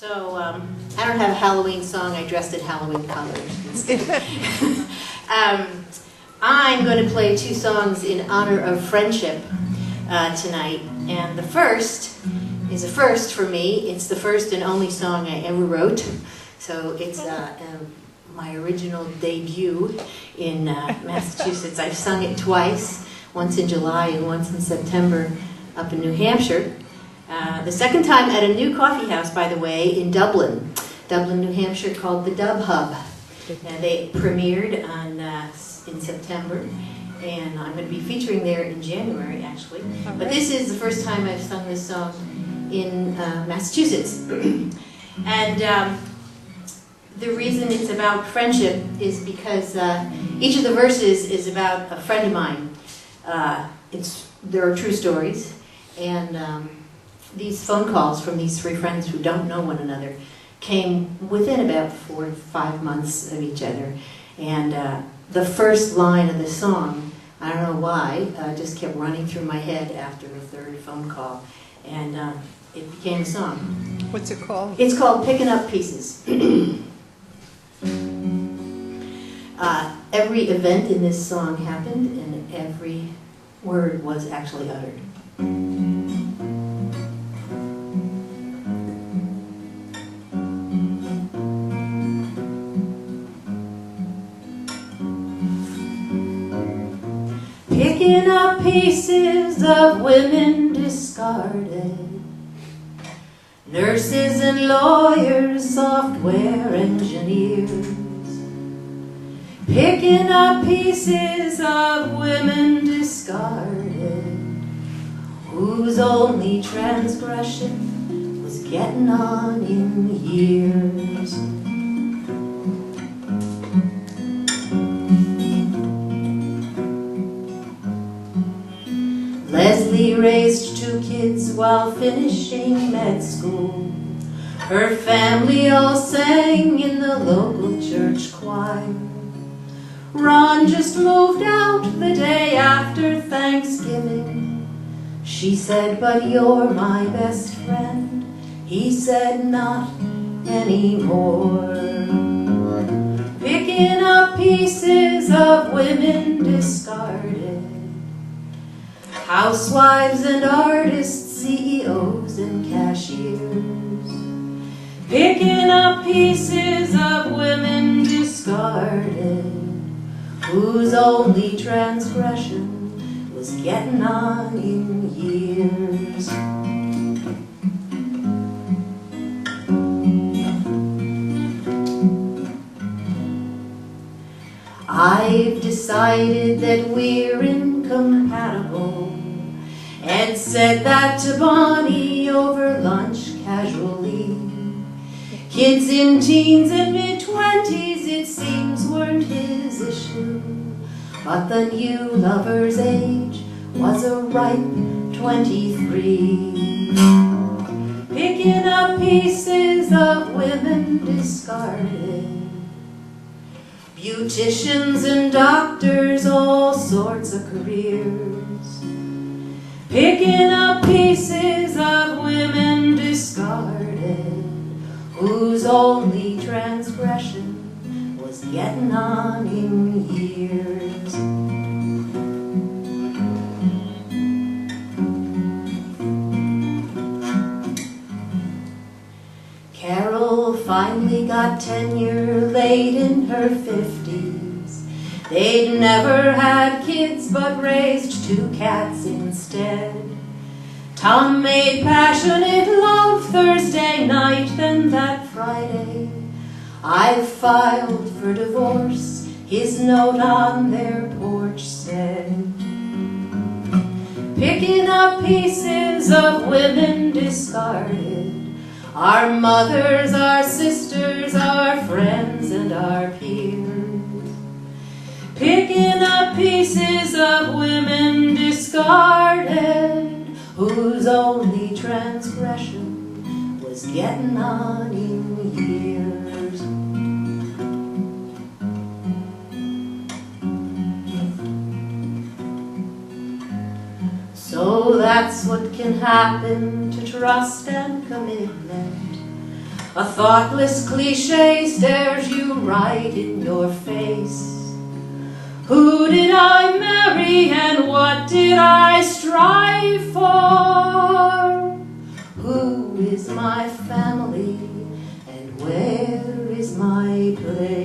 So I don't have a Halloween song. I dressed in Halloween colors. I'm going to play two songs in honor of friendship tonight. And the first is a first for me. It's the first and only song I ever wrote. So it's my original debut in Massachusetts. I've sung it twice, once in July and once in September up in New Hampshire. The second time at a new coffee house, by the way, in Dublin, New Hampshire, called the Dub Hub. And they premiered in September, and I'm going to be featuring there in January, actually. But this is the first time I've sung this song in Massachusetts. And the reason it's about friendship is because each of the verses is about a friend of mine. There are true stories, and these phone calls from these three friends who don't know one another came within about 4 to 5 months of each other. And the first line of the song, I don't know why, just kept running through my head after the third phone call, and it became a song. What's it called? It's called Picking Up Pieces. Every event in this song happened, and every word was actually uttered. Picking up pieces of women discarded, nurses and lawyers, software engineers. Picking up pieces of women discarded, whose only transgression was getting on in years. Leslie raised 2 kids while finishing med school. Her family all sang in the local church choir. Ron just moved out the day after Thanksgiving. She said, "But you're my best friend." He said, "Not anymore." Picking up pieces of women discarded, housewives and artists, CEOs and cashiers. Picking up pieces of women discarded, whose only transgression was getting on in years. I've decided that we're incompatible. Ed said that to Bonnie over lunch casually. Kids in teens and mid-20s, it seems, weren't his issue. But the new lover's age was a ripe 23. Picking up pieces of women discarded, beauticians and doctors, all sorts of careers. Picking up pieces of women discarded, whose only transgression was getting on in years. Carol finally got tenure late in her 50s. They'd never had kids but raised 2 cats instead. Tom made passionate love Thursday night, then that Friday "I've filed for divorce," his note on their porch said. Picking up pieces of women discarded, our mothers, our sisters, our friends, and our peers. Picking up pieces of women discarded, whose only transgression was getting on in years. So that's what can happen to trust and commitment. A thoughtless cliche stares you right in your face. Who did I marry and what did I strive for? Who is my family and where is my place?